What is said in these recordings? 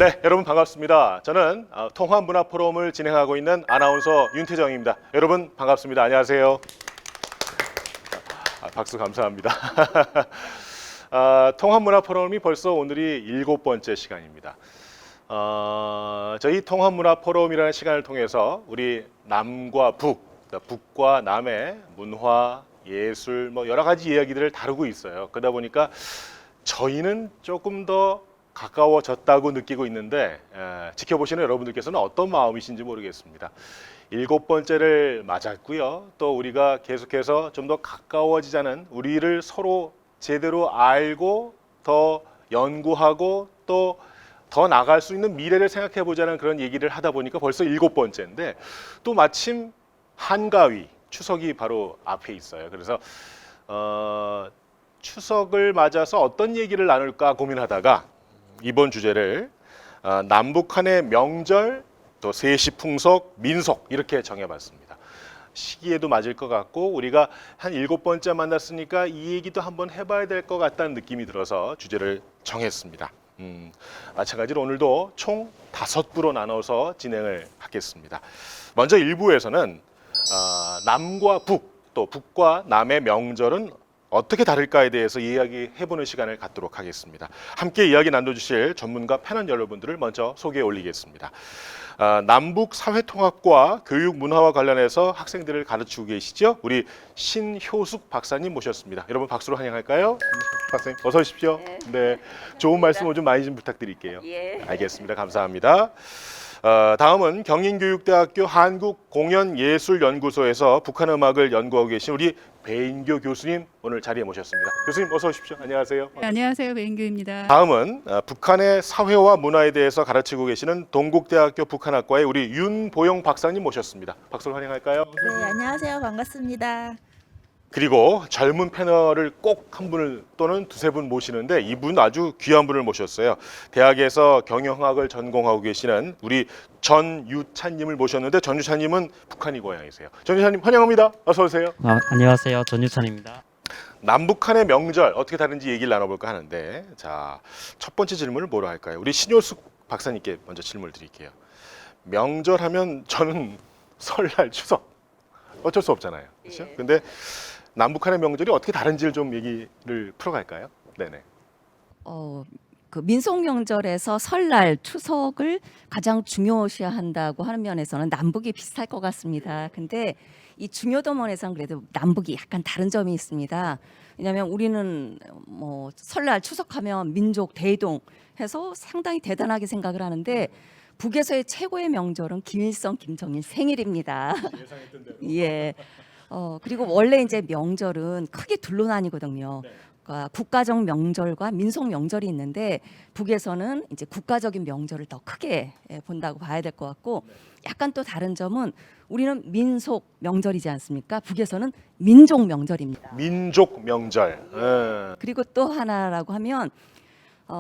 네, 여러분 반갑습니다. 저는 통합문화포럼을 진행하고 있는 아나운서 윤태정입니다. 여러분 반갑습니다. 안녕하세요. 박수 감사합니다. 통합문화포럼이 벌써 오늘이 7번째 시간입니다. 저희 통합문화포럼이라는 시간을 통해서 우리 남과 북, 북과 남의 문화, 예술, 뭐 여러 가지 이야기들을 다루고 있어요. 그러다 보니까 저희는 조금 더 가까워졌다고 느끼고 있는데 지켜보시는 여러분들께서는 어떤 마음이신지 모르겠습니다. 7번째를 맞았고요. 또 우리가 계속해서 좀 더 가까워지자는, 우리를 서로 제대로 알고 더 연구하고 또 더 나갈 수 있는 미래를 생각해 보자는 그런 얘기를 하다 보니까 벌써 7번째인데, 또 마침 한가위 추석이 바로 앞에 있어요. 그래서 추석을 맞아서 어떤 얘기를 나눌까 고민하다가 이번 주제를 남북한의 명절, 또 세시풍속, 민속 이렇게 정해봤습니다. 시기에도 맞을 것 같고 우리가 한 7번째 만났으니까 이 얘기도 한번 해봐야 될 것 같다는 느낌이 들어서 주제를 정했습니다. 마찬가지로 오늘도 총 5부로 나눠서 진행을 하겠습니다. 먼저 1부에서는 남과 북, 또 북과 남의 명절은 어떻게 다를까에 대해서 이야기해보는 시간을 갖도록 하겠습니다. 함께 이야기 나눠주실 전문가 패널 여러분들을 먼저 소개해 올리겠습니다. 남북 사회통합과 교육 문화와 관련해서 학생들을 가르치고 계시죠? 우리 신효숙 박사님 모셨습니다. 여러분 박수로 환영할까요? 박사님 어서 오십시오. 네, 좋은 말씀 좀 많이 좀 부탁드릴게요. 예. 알겠습니다. 감사합니다. 다음은 경인교육대학교 한국공연예술연구소에서 북한음악을 연구하고 계신 우리 배인교 교수님 오늘 자리에 모셨습니다. 교수님 어서 오십시오. 안녕하세요. 네, 안녕하세요. 배인규입니다. 다음은 북한의 사회와 문화에 대해서 가르치고 계시는 동국대학교 북한학과의 우리 윤보영 박사님 모셨습니다. 박수로 환영할까요? 네, 안녕하세요. 반갑습니다. 그리고 젊은 패널을 꼭 한 분을 또는 두세 분 모시는데 이분 아주 귀한 분을 모셨어요. 대학에서 경영학을 전공하고 계시는 우리 전유찬님을 모셨는데, 전유찬님은 북한이 고향이세요. 전유찬님 환영합니다. 어서 오세요. 안녕하세요. 전유찬입니다. 남북한의 명절 어떻게 다른지 얘기를 나눠볼까 하는데, 자, 첫 번째 질문을 뭐로 할까요? 우리 신효숙 박사님께 먼저 질문을 드릴게요. 명절하면 저는 설날, 추석 어쩔 수 없잖아요. 그렇죠? 예. 근데 남북한의 명절이 어떻게 다른지를 좀 얘기를 풀어갈까요? 네네. 그 민속 명절에서 설날, 추석을 가장 중요시한다고 하는 면에서는 남북이 비슷할 것 같습니다. 근데 이 중요도 면에서는 그래도 남북이 약간 다른 점이 있습니다. 왜냐하면 우리는 뭐 설날, 추석하면 민족 대이동 해서 상당히 대단하게 생각을 하는데, 북에서의 최고의 명절은 김일성, 김정일 생일입니다. 예상했던 대로. 예. 그리고 원래 이제 명절은 크게 둘로 나뉘거든요. 그러니까 국가적 명절과 민속 명절이 있는데, 북에서는 이제 국가적인 명절을 더 크게 본다고 봐야 될 것 같고, 약간 또 다른 점은 우리는 민속 명절이지 않습니까? 북에서는 민족 명절입니다. 민족 명절. 그리고 또 하나라고 하면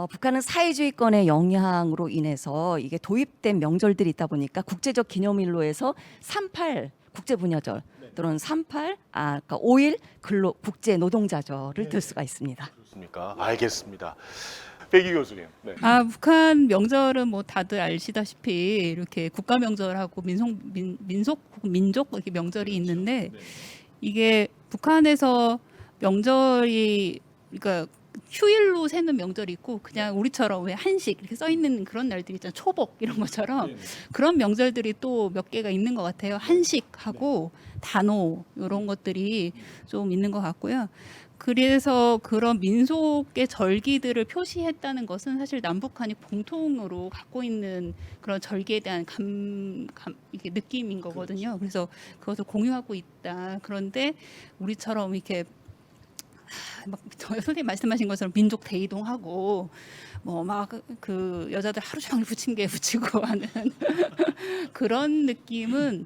북한은 사회주의권의 영향으로 인해서 이게 도입된 명절들이 있다 보니까 국제적 기념일로 해서 3.8 국제분여절 또는 3.8 그러니까 5일 근로 국제 노동자절을 들 수가 있습니다. 그렇습니까? 알겠습니다. 백희 교수님. 네. 북한 명절은 뭐 다들 아시다시피 이렇게 국가 명절하고 민속 민족 이렇게 명절이 있는데, 이게 북한에서 명절이 그러니까 휴일로 세는 명절이 있고, 그냥 우리처럼 왜 한식 이렇게 써 있는 그런 날들이 있잖아요. 초복 이런 것처럼 그런 명절들이 또 몇 개가 있는 것 같아요. 한식하고 단오 이런 것들이 좀 있는 것 같고요. 그래서 그런 민속의 절기들을 표시했다는 것은 사실 남북한이 공통으로 갖고 있는 그런 절기에 대한 이게 느낌인 거거든요. 그래서 그것을 공유하고 있다. 그런데 우리처럼 이렇게 막 선생님 말씀하신 것처럼 민족 대이동하고 뭐 막 그 여자들 하루 종일 부침개 부치고 하는 그런 느낌은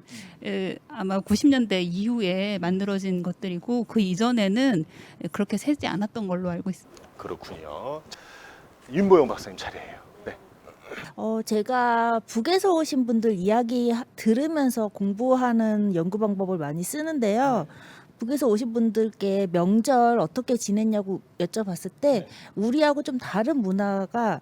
아마 90년대 이후에 만들어진 것들이고, 그 이전에는 그렇게 세지 않았던 걸로 알고 있습니다. 그렇군요. 윤보영 박사님 차례예요. 네. 제가 북에서 오신 분들 이야기 들으면서 공부하는 연구 방법을 많이 쓰는데요. 북에서 오신 분들께 명절 어떻게 지냈냐고 여쭤봤을 때 우리하고 좀 다른 문화가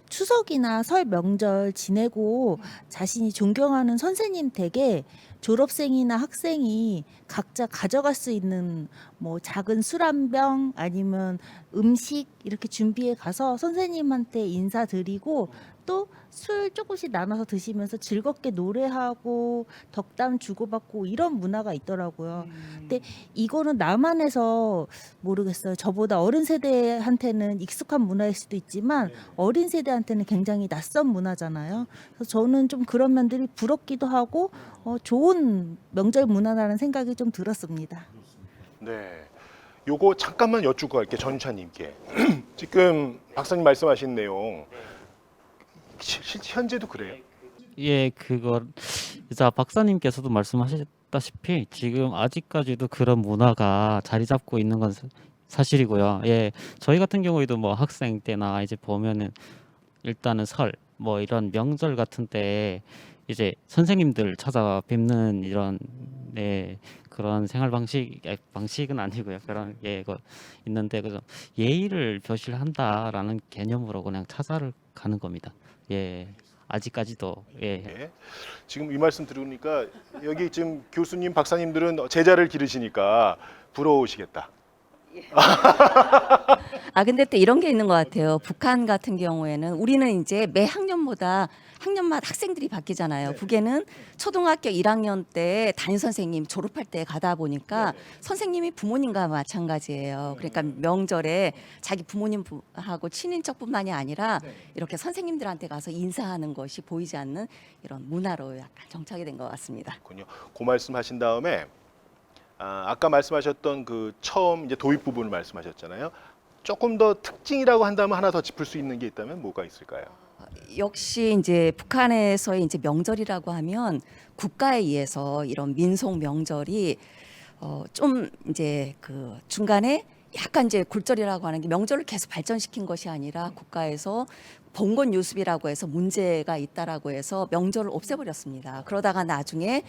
추석이나 설 명절 지내고 자신이 존경하는 선생님 댁에 졸업생이나 학생이 각자 가져갈 수 있는 뭐 작은 술 한 병 아니면 음식 이렇게 준비해 가서 선생님한테 인사드리고 또 술 조금씩 나눠서 드시면서 즐겁게 노래하고 덕담 주고받고 이런 문화가 있더라고요. 근데 이거는 남한에서 모르겠어요. 저보다 어른 세대한테는 익숙한 문화일 수도 있지만 어린 세대한테는 굉장히 낯선 문화잖아요. 그래서 저는 좀 그런 면들이 부럽기도 하고 좋은 명절 문화라는 생각이 좀 들었습니다. 네. 요거 잠깐만 여쭙고 갈게요. 전유차님께. 지금 박사님 말씀하신 내용 현재도 그래요? 예, 그거 이제 박사님께서도 말씀하셨다시피 지금 아직까지도 그런 문화가 자리 잡고 있는 건 사실이고요. 예, 저희 같은 경우에도 뭐 학생 때나 이제 보면은 일단은 설 뭐 이런 명절 같은 때 이제 선생님들 찾아뵙는 이런 그런 생활 방식은 아니고요. 그런 거 있는데 그래서 예의를 표시한다라는 개념으로 그냥 찾아를 가는 겁니다. 예, 아직까지도 예. 네. 지금 이 말씀 들으니까 여기 지금 교수님, 박사님들은 제자를 기르시니까 부러우시겠다. 근데 또 이런 게 있는 것 같아요. 북한 같은 경우에는 우리는 이제 매 학년마다 학생들이 바뀌잖아요. 북에는 초등학교 1학년 때 담임 선생님 졸업할 때 가다 보니까 선생님이 부모님과 마찬가지예요. 그러니까 명절에 자기 부모님하고 친인척뿐만이 아니라 이렇게 선생님들한테 가서 인사하는 것이 보이지 않는 이런 문화로 약간 정착이 된 것 같습니다. 그렇군요. 그 말씀하신 다음에 아까 말씀하셨던 그 처음 이제 도입 부분을 말씀하셨잖아요. 조금 더 특징이라고 한다면 하나 더 짚을 수 있는 게 있다면 뭐가 있을까요? 역시 이제 북한에서의 이제 명절이라고 하면 국가에 의해서 이런 민속 명절이 좀 이제 그 중간에 약간 이제 굴절이라고 하는 게 명절을 계속 발전시킨 것이 아니라 국가에서 봉건 유습이라고 해서 문제가 있다라고 해서 명절을 없애버렸습니다. 그러다가 나중에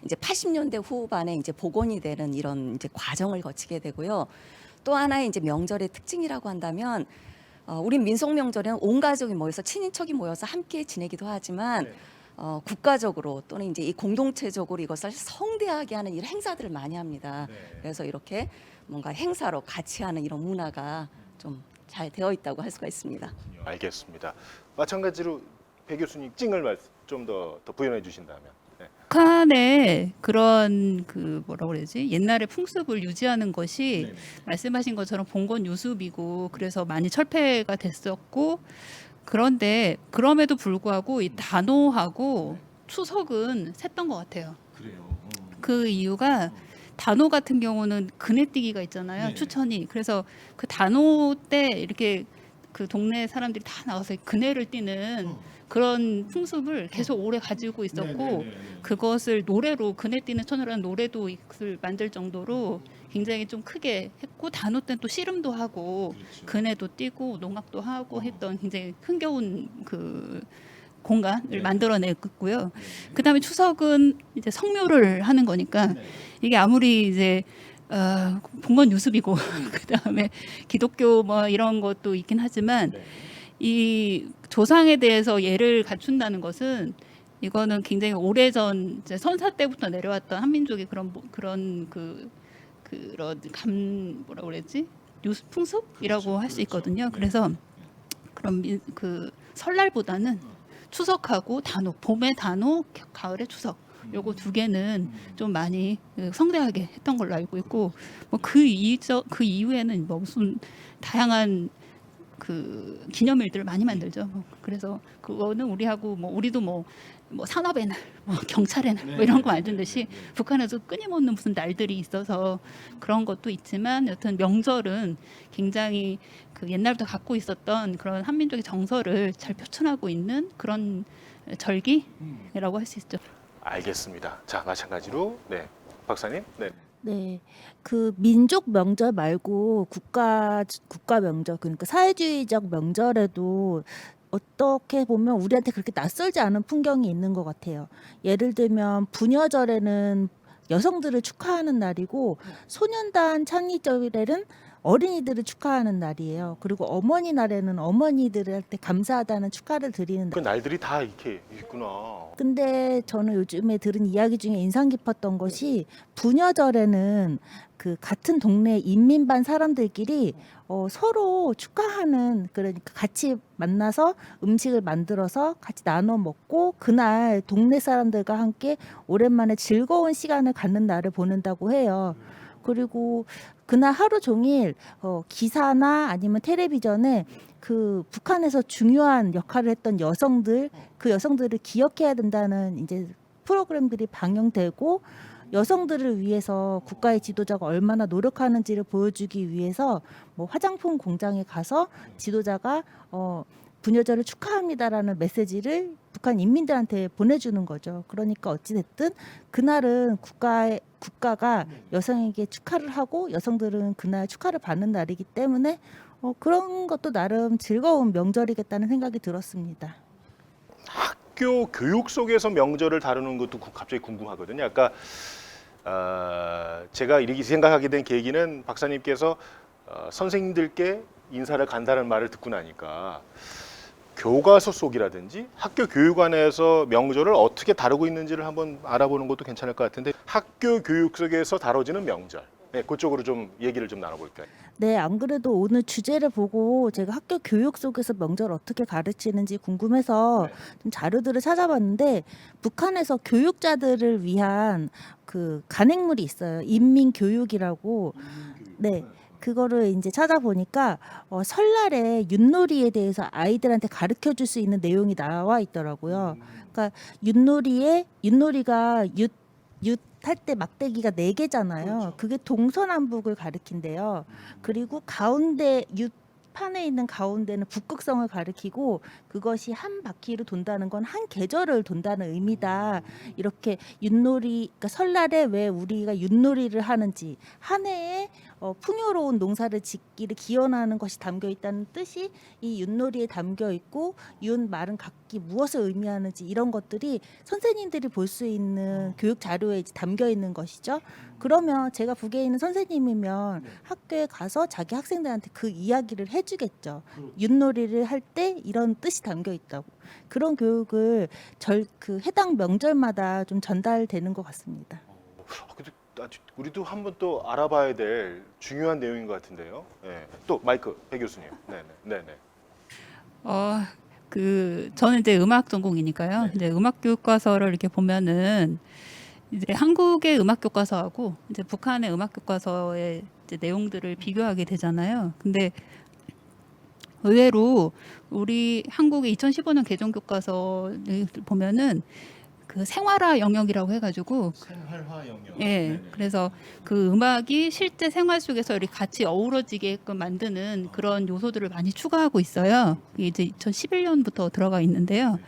이제 80년대 후반에 이제 복원이 되는 이런 이제 과정을 거치게 되고요. 또 하나의 이제 명절의 특징이라고 한다면 우리 민속 명절에는 온 가족이 모여서 친인척이 모여서 함께 지내기도 하지만 국가적으로 또는 이제 이 공동체적으로 이것을 성대하게 하는 이런 행사들을 많이 합니다. 그래서 이렇게 뭔가 행사로 같이 하는 이런 문화가 좀 잘 되어 있다고 할 수가 있습니다. 알겠습니다. 마찬가지로 배 교수님 찡을 좀 더 부연해 주신다면. 네. 북한의 그런 그 뭐라고 그러지 옛날의 풍습을 유지하는 것이 말씀하신 것처럼 봉건 유습이고 그래서 많이 철폐가 됐었고 그런데 그럼에도 불구하고 이 단오하고 추석은 샜던 것 같아요. 그래요. 그 이유가 단오 같은 경우는 그네뛰기가 있잖아요. 추천이. 그래서 그 단오 때 이렇게 그 동네 사람들이 다 나가서 그네를 띄는 그런 풍습을 계속 오래 가지고 있었고 그것을 노래로 그네 띄는 처녀라는 노래도 이것을 만들 정도로 굉장히 좀 크게 했고 단오 때는 또 씨름도 하고 그네도 띄고 농악도 하고 했던 굉장히 흥겨운 그 공간을 만들어냈고요. 그다음에 추석은 이제 성묘를 하는 거니까 이게 아무리 이제 봉건 유습이고 그다음에 기독교 뭐 이런 것도 있긴 하지만 이 조상에 대해서 예를 갖춘다는 것은 이거는 굉장히 오래전 이제 선사 때부터 내려왔던 한민족의 그런 뭐라 그랬지 풍습이라고 할 수 있거든요. 그래서 그런 그 설날보다는 추석하고 단오, 봄에 단오, 가을에 추석. 요거 두 개는 좀 많이 성대하게 했던 걸로 알고 있고 뭐 그 이후에는 뭐 무슨 다양한 그 기념일들을 많이 만들죠. 그래서 그거는 우리하고 뭐 우리도 뭐 산업의 날, 뭐 경찰의 날, 뭐 이런 거 만든 듯이 북한에서 끊임없는 무슨 날들이 있어서 그런 것도 있지만 여튼 명절은 굉장히 그 옛날부터 갖고 있었던 그런 한민족의 정서를 잘 표현하고 있는 그런 절기라고 할 수 있죠. 알겠습니다. 자, 마찬가지로 박사님. 네, 그 민족 명절 말고 국가 명절 그러니까 사회주의적 명절에도 어떻게 보면 우리한테 그렇게 낯설지 않은 풍경이 있는 것 같아요. 예를 들면 부녀절에는 여성들을 축하하는 날이고 소년단 창립절에는 어린이들을 축하하는 날이에요. 그리고 어머니 날에는 어머니들한테 감사하다는 축하를 드리는 그 날들이 다 이렇게 있구나. 근데 저는 요즘에 들은 이야기 중에 인상 깊었던 것이 부녀절에는 그 같은 동네 인민반 사람들끼리 서로 축하하는, 그러니까 같이 만나서 음식을 만들어서 같이 나눠 먹고 그날 동네 사람들과 함께 오랜만에 즐거운 시간을 갖는 날을 보낸다고 해요. 그리고 그날 하루 종일 기사나 아니면 텔레비전에 그 북한에서 중요한 역할을 했던 여성들, 그 여성들을 기억해야 된다는 이제 프로그램들이 방영되고, 여성들을 위해서 국가의 지도자가 얼마나 노력하는지를 보여주기 위해서 뭐 화장품 공장에 가서 지도자가 부녀절을 축하합니다라는 메시지를 북한 인민들한테 보내주는 거죠. 그러니까 어찌됐든 그날은 국가가 여성에게 축하를 하고 여성들은 그날 축하를 받는 날이기 때문에 그런 것도 나름 즐거운 명절이겠다는 생각이 들었습니다. 학교 교육 속에서 명절을 다루는 것도 갑자기 궁금하거든요. 아까 제가 이렇게 생각하게 된 계기는 박사님께서 선생님들께 인사를 간다는 말을 듣고 나니까 교과서 속이라든지 학교 교육안에서 명절을 어떻게 다루고 있는지를 한번 알아보는 것도 괜찮을 것 같은데, 학교 교육 속에서 다뤄지는 명절, 네, 그쪽으로 좀 얘기를 좀 나눠볼까요? 네, 안 그래도 오늘 주제를 보고 제가 학교 교육 속에서 명절 어떻게 가르치는지 궁금해서 좀 자료들을 찾아봤는데, 북한에서 교육자들을 위한 그 간행물이 있어요. 인민교육이라고. 네. 그거를 이제 찾아보니까 설날에 윷놀이에 대해서 아이들한테 가르쳐 줄 수 있는 내용이 나와 있더라고요. 그러니까 윷놀이가 윷 할 때 막대기가 4개잖아요. 그게 동서남북을 가리킨대요. 그리고 가운데 윷판에 있는 가운데는 북극성을 가리키고, 그것이 한 바퀴로 돈다는 건 한 계절을 돈다는 의미다. 이렇게 윷놀이, 그러니까 설날에 왜 우리가 윷놀이를 하는지, 한 해에 풍요로운 농사를 짓기를 기원하는 것이 담겨 있다는 뜻이 이 윷놀이에 담겨 있고, 윷 말은 각기 무엇을 의미하는지 이런 것들이 선생님들이 볼 수 있는 교육 자료에 이제 담겨 있는 것이죠. 그러면 제가 북에 있는 선생님이면 학교에 가서 자기 학생들한테 그 이야기를 해주겠죠. 윷놀이를 할 때 이런 뜻이 담겨 있다고. 그런 교육을 그 해당 명절마다 좀 전달되는 것 같습니다. 근데 우리도 한번 또 알아봐야 될 중요한 내용인 것 같은데요. 네. 또 마이크 배 교수님. 네네. 저는 이제 음악 전공이니까요. 이제 음악 교과서를 이렇게 보면은 이제 한국의 음악 교과서하고 이제 북한의 음악 교과서의 이제 내용들을 비교하게 되잖아요. 근데 의외로 우리 한국의 2015년 개정 교과서를 보면은 그 생활화 영역이라고 해가지고, 생활화 영역. 예, 그래서 그 음악이 실제 생활 속에서 이렇게 같이 어우러지게끔 만드는 그런 요소들을 많이 추가하고 있어요. 이게 이제 2011년부터 들어가 있는데요.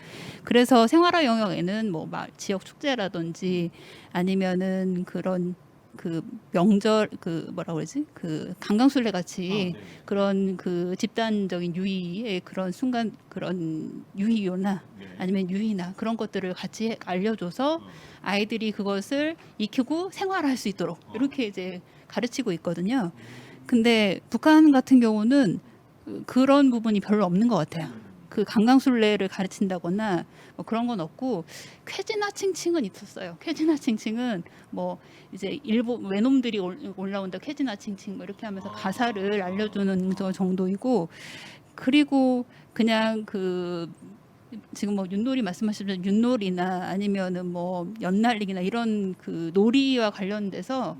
그래서 생활화 영역에는 뭐 지역 축제라든지 아니면은 그런 그 명절 그 뭐라 그러지, 그 강강술래 같이 그런 그 집단적인 유희의 그런 순간, 그런 유희요나 아니면 유희나 그런 것들을 같이 알려줘서 아이들이 그것을 익히고 생활할 수 있도록 이렇게 이제 가르치고 있거든요. 근데 북한 같은 경우는 그런 부분이 별로 없는 것 같아요. 그 강강술래를 가르친다거나 뭐 그런 건 없고, 쾌지나 칭칭은 있었어요. 쾌지나 칭칭은 뭐 이제 일본 외놈들이 올라온다 쾌지나 칭칭 뭐 이렇게 하면서 가사를 알려주는 저 정도이고, 그리고 그냥 그 지금 뭐 윷놀이 말씀하셨던 윷놀이나 아니면은 뭐 연날리기나 이런 그 놀이와 관련돼서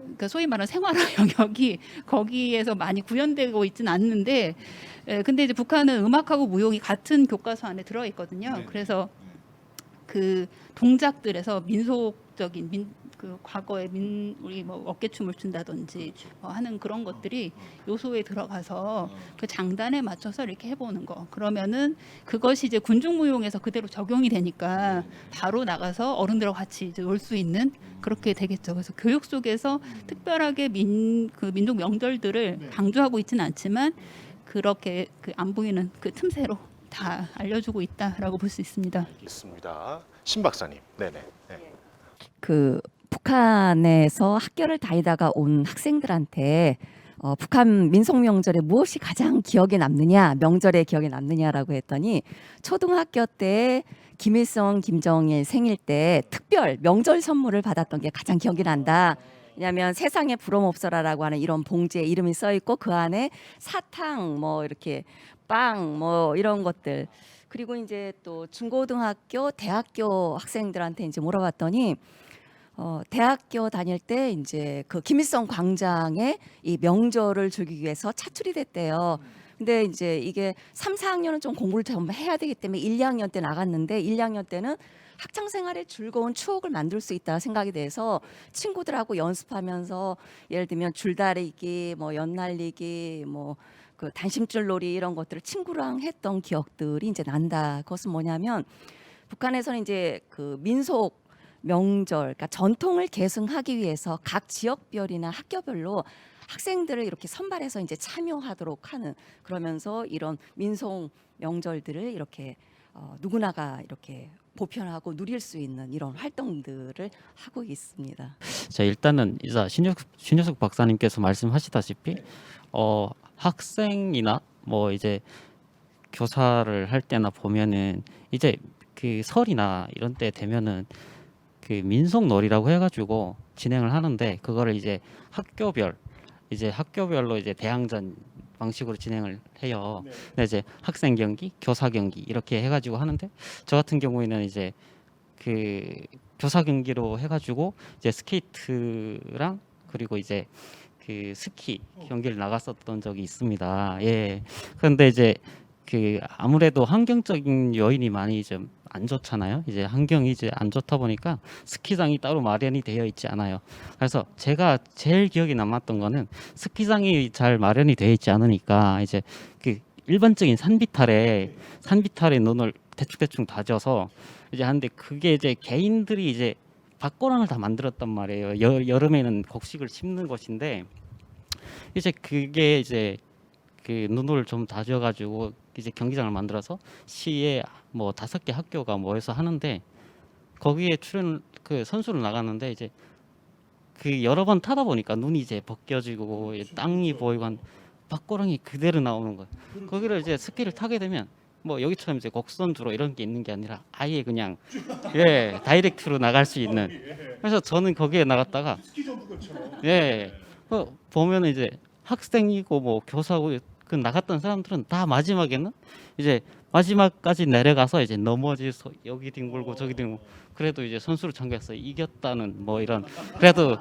그러니까 소위 말하는 생활화 영역이 거기에서 많이 구현되고 있지는 않는데, 근데 이제 북한은 음악하고 무용이 같은 교과서 안에 들어 있거든요. 그래서 그 동작들에서 민속적인 그 과거에 우리 뭐 어깨춤을 춘다든지 하는 그런 것들이 요소에 들어가서 그 장단에 맞춰서 이렇게 해보는 거. 그러면은 그것이 이제 군중무용에서 그대로 적용이 되니까 바로 나가서 어른들과 같이 이제 놀 수 있는 그렇게 되겠죠. 그래서 교육 속에서 특별하게 그 민족 명절들을 강조하고 있지는 않지만 그렇게 그 안 보이는 그 틈새로 다 알려주고 있다라고 볼 수 있습니다. 알겠습니다. 신 박사님. 네네. 네. 그 북한에서 학교를 다니다가 온 학생들한테 북한 민속 명절에 무엇이 가장 기억에 남느냐, 명절에 기억에 남느냐라고 했더니 초등학교 때 김일성, 김정일 생일 때 특별 명절 선물을 받았던 게 가장 기억이 난다. 왜냐하면 세상에 부러움 없어라라고 하는 이런 봉지에 이름이 써 있고 그 안에 사탕 뭐 이렇게 빵 뭐 이런 것들. 그리고 이제 또 중고등학교, 대학교 학생들한테 이제 물어봤더니 대학교 다닐 때 이제 그 김일성 광장에 이 명절을 즐기기 위해서 차출이 됐대요. 근데 이제 이게 3, 4학년은 좀 공부를 좀 해야 되기 때문에 1, 2학년 때 나갔는데 1, 2학년 때는 학창 생활에 즐거운 추억을 만들 수 있다 생각이 돼서 친구들하고 연습하면서 예를 들면 줄다리기, 뭐 연날리기, 뭐 그 단심줄놀이 이런 것들을 친구랑 했던 기억들이 이제 난다. 그것은 뭐냐면 북한에서는 이제 그 민속 명절, 그러니까 전통을 계승하기 위해서 각 지역별이나 학교별로 학생들을 이렇게 선발해서 이제 참여하도록 하는, 그러면서 이런 민속 명절들을 이렇게 누구나가 이렇게 보편하고 누릴 수 있는 이런 활동들을 하고 있습니다. 자, 일단은 이제 신효숙 박사님께서 말씀하시다시피 학생이나 뭐 이제 교사를 할 때나 보면은 이제 그 설이나 이런 때 되면은 그 민속놀이라고 해가지고 진행을 하는데 그거를 이제 학교별로 이제 대항전 방식으로 진행을 해요. 근데 이제 학생 경기, 교사 경기 이렇게 해가지고 하는데 저 같은 경우에는 이제 그 교사 경기로 해가지고 이제 스케이트랑 그리고 이제 그 스키 경기를 나갔었던 적이 있습니다. 예. 그런데 이제 그 아무래도 환경적인 요인이 많이 좀 안 좋잖아요. 이제 환경이 이제 안 좋다 보니까 스키장이 따로 마련이 되어 있지 않아요. 그래서 제가 제일 기억에 남았던 거는 스키장이 잘 마련이 되어 있지 않으니까 이제 그 일반적인 산비탈에 눈을 대충 다져서 이제 하는데 그게 이제 개인들이 이제 밭고랑을 다 만들었단 말이에요. 여름에는 곡식을 심는 곳인데 이제 그게 이제 그 눈을 좀 다져가지고 이제 경기장을 만들어서 시에 뭐 5개 학교가 모여서 하는데 거기에 그 선수를 나갔는데 이제 그 여러 번 타다 보니까 눈이 이제 벗겨지고 땅이 보이고 한 밭고랑이 그대로 나오는 거예요. 거기를 이제 스키를 타게 되면 뭐 여기처럼 이제 곡선주로 이런 게 있는 게 아니라 아예 그냥 다이렉트로 나갈 수 있는. 그래서 저는 거기에 나갔다가 보면은 이제 학생이고 뭐 교사고 그 나갔던 사람들은 다 마지막에는 이제 마지막까지 내려가서 이제 넘어져서 여기 뒹굴고 저기 뒹굴고 그래도 이제 선수를 참가해서 이겼다는 뭐 이런 그래도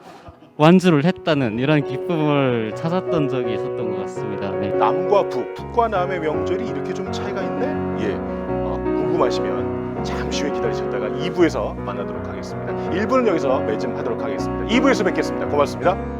완주를 했다는 이런 기쁨을 찾았던 적이 있었던 것 같습니다. 네. 남과 북과 남의 명절이 이렇게 좀 차이가 있네? 예. 궁금하시면 잠시 후에 기다리셨다가 2부에서 만나도록 하겠습니다. 1부는 여기서 매짐하도록 하겠습니다. 2부에서 뵙겠습니다. 고맙습니다.